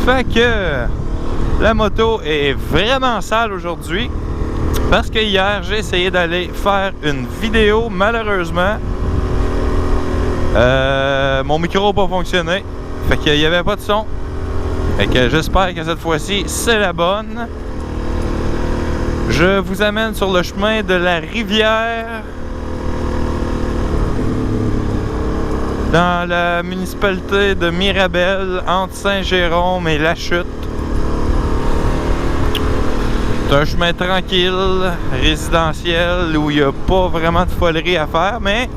Fait que la moto est vraiment sale aujourd'hui parce que hier j'ai essayé d'aller faire une vidéo. Malheureusement mon micro n'a pas fonctionné, fait qu'il n'y avait pas de son. Fait que j'espère que cette fois-ci c'est la bonne. Je vous amène sur le chemin de la rivière dans la municipalité de Mirabel, entre Saint-Jérôme et La Chute. C'est un chemin tranquille, résidentiel, où il n'y a pas vraiment de folerie à faire, mais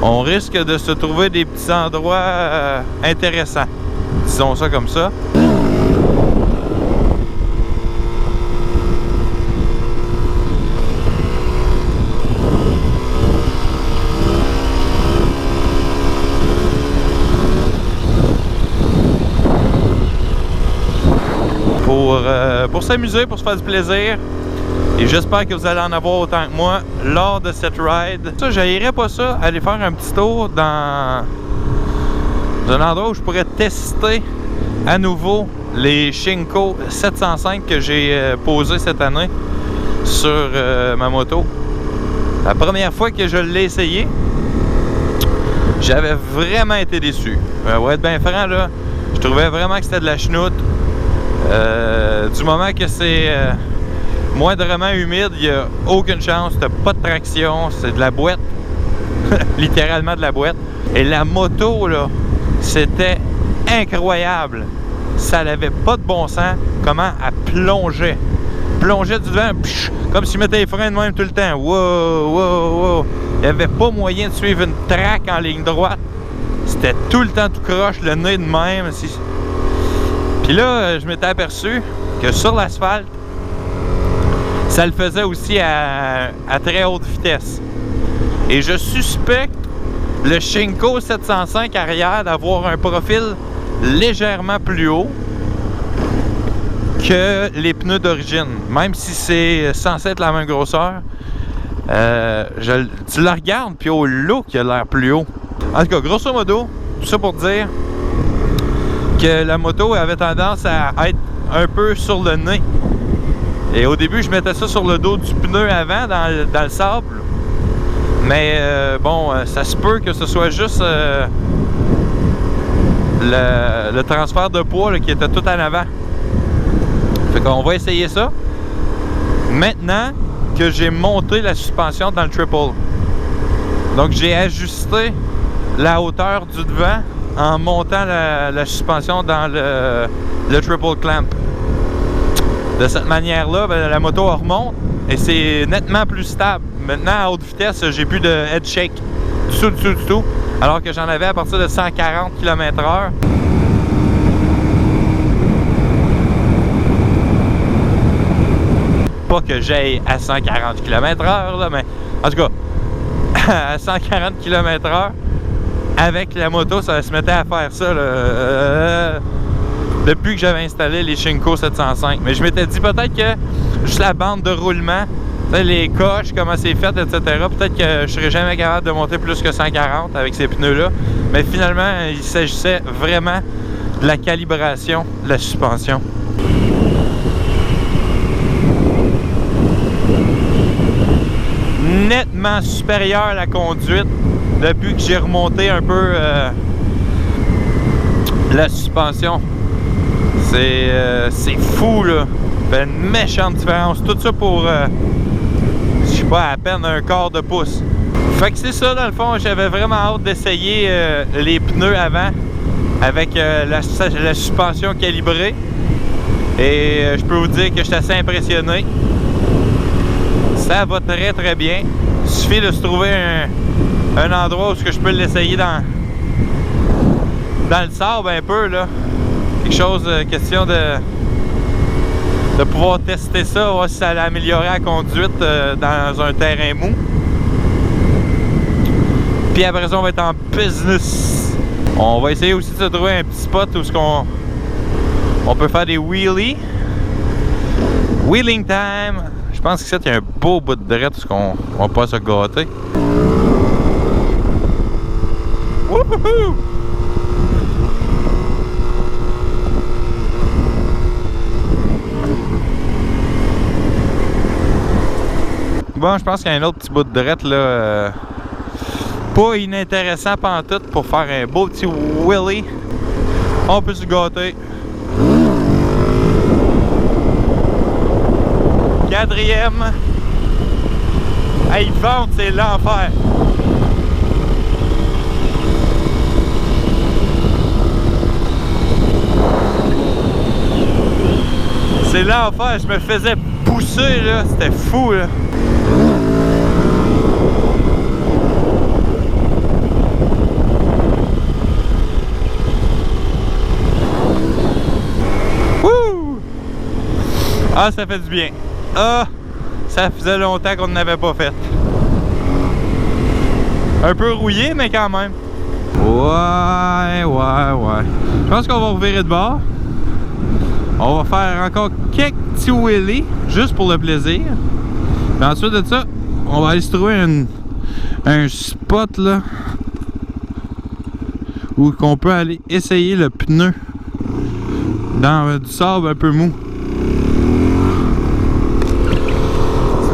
on risque de se trouver des petits endroits intéressants. Disons ça comme ça. Pour s'amuser, pour se faire du plaisir. Et j'espère que vous allez en avoir autant que moi lors de cette ride. Ça, j'haïrais pas ça, aller faire un petit tour dans un endroit où je pourrais tester à nouveau les Shinko 705 que j'ai posés cette année sur ma moto. La première fois que je l'ai essayé, j'avais vraiment été déçu. Pour être bien franc, là, je trouvais vraiment que c'était de la chenoute. Du moment que c'est moindrement humide, il n'y a aucune chance, t'as pas de traction, c'est de la boîte, littéralement de la boîte. Et la moto, là, c'était incroyable. Ça n'avait pas de bon sens, comment elle plongeait. Plongeait du devant, psh, comme si je mettais les freins de même tout le temps. Wow, wow, wow. Il n'y avait pas moyen de suivre une traque en ligne droite. C'était tout le temps tout croche, le nez de même. Puis là, je m'étais aperçu que sur l'asphalte, ça le faisait aussi à très haute vitesse. Et je suspecte le Shinko 705 arrière d'avoir un profil légèrement plus haut que les pneus d'origine. Même si c'est censé être la même grosseur, tu la regardes, puis au look, il a l'air plus haut. En tout cas, grosso modo, tout ça pour dire que la moto avait tendance à être un peu sur le nez. Et au début, je mettais ça sur le dos du pneu avant, dans le sable. Mais bon, ça se peut que ce soit juste le transfert de poids là, qui était tout en avant. Fait qu'on va essayer ça. Maintenant que j'ai monté la suspension dans le triple. Donc j'ai ajusté la hauteur du devant en montant la suspension dans le triple clamp. De cette manière-là, ben, la moto remonte et c'est nettement plus stable. Maintenant, à haute vitesse, j'ai plus de head shake du tout, alors que j'en avais à partir de 140 km/h. Pas que j'aille à 140 km/h, là, mais en tout cas, à 140 km/h, avec la moto, ça se mettait à faire ça là, depuis que j'avais installé les Shinko 705. Mais je m'étais dit peut-être que juste la bande de roulement, les coches, comment c'est fait, etc., peut-être que je serais jamais capable de monter plus que 140 avec ces pneus-là. Mais finalement, il s'agissait vraiment de la calibration de la suspension. Nettement supérieure à la conduite depuis que j'ai remonté un peu la suspension. C'est fou là. Ça fait une méchante différence. Tout ça pour je sais pas, à peine un quart de pouce. Fait que c'est ça dans le fond. J'avais vraiment hâte d'essayer les pneus avant avec la suspension calibrée. Et je peux vous dire que je suis assez impressionné. Ça va très très bien. Il suffit de se trouver un endroit où je peux l'essayer dans le sable un peu là. Quelque chose, question de pouvoir tester ça, voir si ça allait améliorer la conduite dans un terrain mou. Puis après ça, on va être en business. On va essayer aussi de se trouver un petit spot où on peut faire des wheelies. Wheeling time. Je pense que ça, il y a un beau bout de drette où on peut se gâter. Wouhou! Bon, je pense qu'il y a un autre petit bout de drette là. Pas inintéressant pantoute pour faire un beau petit wheelie. On peut se gâter. 4e. Hey, vente, c'est l'enfer. C'est l'enfer, je me faisais pousser là, c'était fou là. Wouh! Ah, ça fait du bien. Ah, ça faisait longtemps qu'on n'avait pas fait. Un peu rouillé, mais quand même. Ouais. Je pense qu'on va revirer de bord. On va faire encore quelques petits wheelies, juste pour le plaisir. Puis ensuite de ça, on va aller se trouver un spot là où on peut aller essayer le pneu dans du sable un peu mou.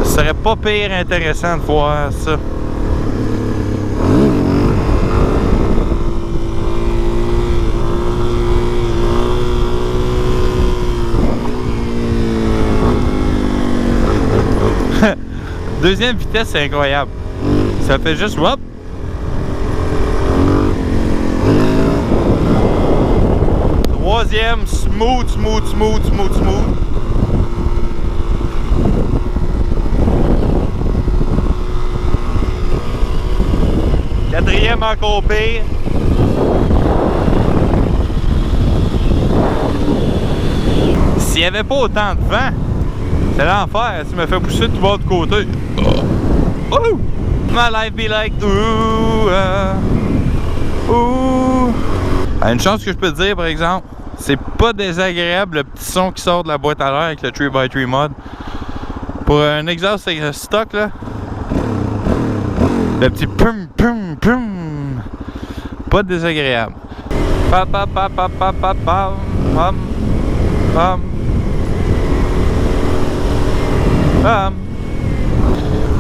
Ce serait pas pire intéressant de voir ça. Deuxième vitesse, c'est incroyable. Ça fait juste hop. Troisième, smooth. 4e encore pire. S'il n'y avait pas autant de vent, c'est l'enfer, tu me fais pousser de bord de côté. Oh! My life be like ooh, ooh. Une chose que je peux te dire, par exemple, c'est pas désagréable le petit son qui sort de la boîte à l'air avec le 3x3 mode. Pour un exhaust stock là, le petit pum. Pas désagréable.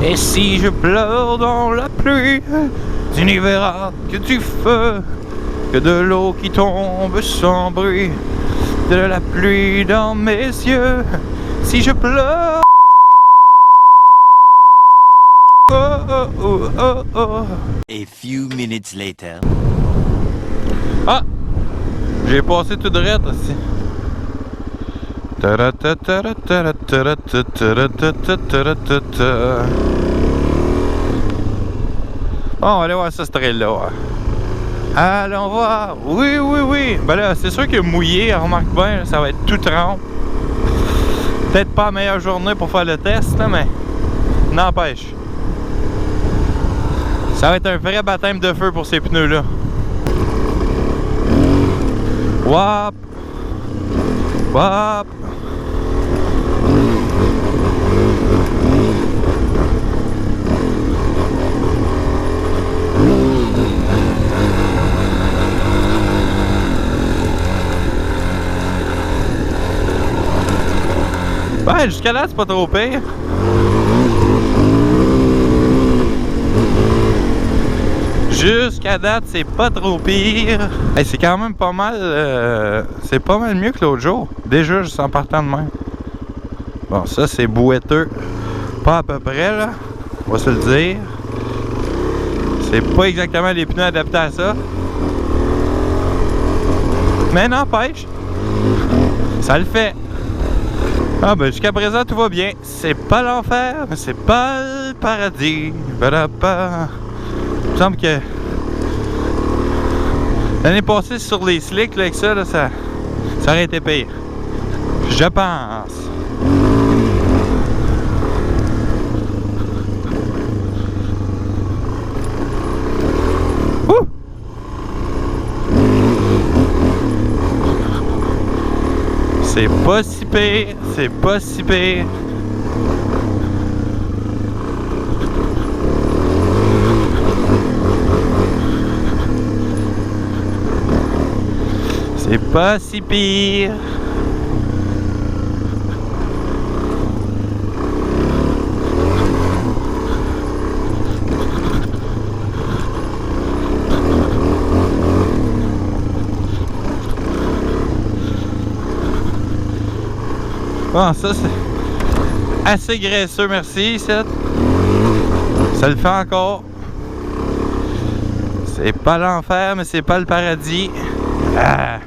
Et si je pleure dans la pluie, tu n'y verras que du feu, que de l'eau qui tombe sans bruit, de la pluie dans mes yeux. Si je pleure, oh. A few minutes later. Ah! J'ai passé tout droit aussi. Bon, on va aller voir ça, ce trail-là. Allons voir. Oui. Ben là, c'est sûr que mouillé, remarque bien, ça va être tout trempe. Peut-être pas la meilleure journée pour faire le test, là, mais n'empêche. Ça va être un vrai baptême de feu pour ces pneus-là. Wap! Ben, jusqu'à là, c'est pas trop pire. Jusqu'à date, c'est pas trop pire. Hey, c'est quand même pas mal. C'est pas mal mieux que l'autre jour. Déjà, juste en partant de même. Bon, ça, c'est bouetteux. Pas à peu près, là. On va se le dire. C'est pas exactement les pneus adaptés à ça. Mais n'empêche, ça le fait. Ah ben jusqu'à présent tout va bien. C'est pas l'enfer, mais c'est pas le paradis. Badapa. Il me semble que l'année passée sur les slicks là, avec ça, là, ça aurait été pire. Je pense. Ouh! C'est pas si pire, c'est pas si pire. C'est pas si pire. Bon, ça c'est assez graisseux, merci, ça. Ça le fait encore. C'est pas l'enfer, mais c'est pas le paradis. Ah.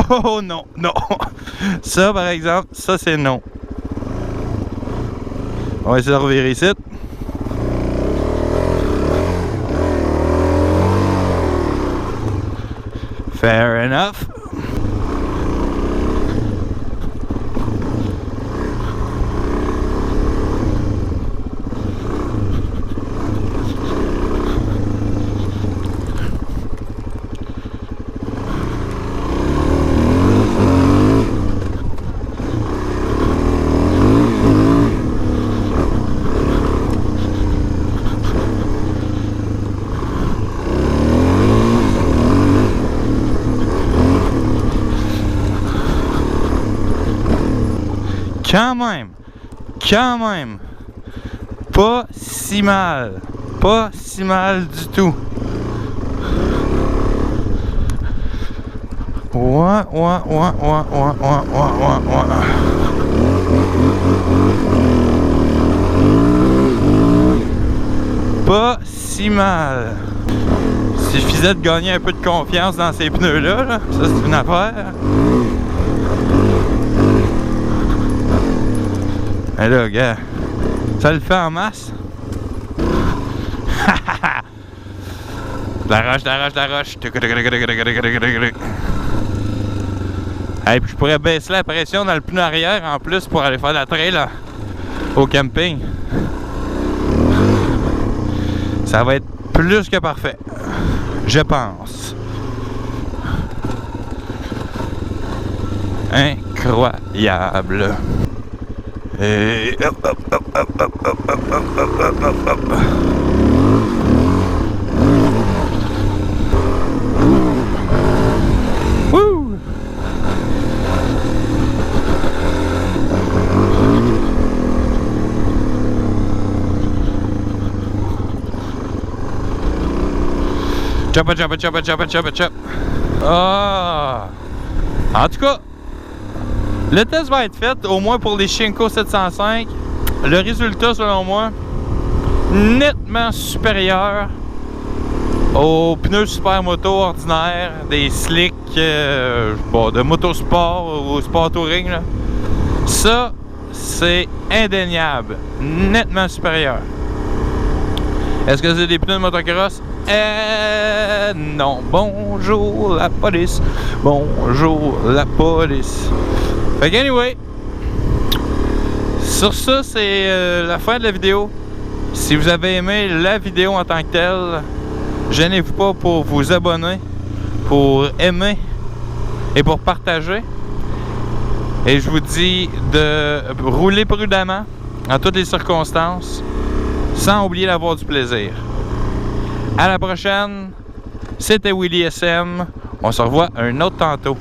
Oh non, non. Ça, par exemple, ça c'est non. On va essayer de revirer ici. Fair enough. Quand même, pas si mal du tout. Ouais. Pas si mal. Suffisait de gagner un peu de confiance dans ces pneus-là, là. Ça c'est une affaire. Et là, gars, ça le fait en masse. La roche. Hey, puis je pourrais baisser la pression dans le pneu arrière en plus pour aller faire la trail là, au camping. Ça va être plus que parfait. Je pense. Incroyable. Et hop. Wouh! Chop. Ah! En tout cas, le test va être fait, au moins pour les Shinko 705. Le résultat, selon moi, nettement supérieur aux pneus supermoto ordinaires, des slicks de motosport ou sport touring. Là. Ça, c'est indéniable, nettement supérieur. Est-ce que c'est des pneus de motocross? Non. Bonjour la police. Fait qu'anyway, sur ça, c'est la fin de la vidéo. Si vous avez aimé la vidéo en tant que telle, gênez-vous pas pour vous abonner, pour aimer et pour partager. Et je vous dis de rouler prudemment en toutes les circonstances, sans oublier d'avoir du plaisir. À la prochaine, c'était Willy SM. On se revoit un autre tantôt.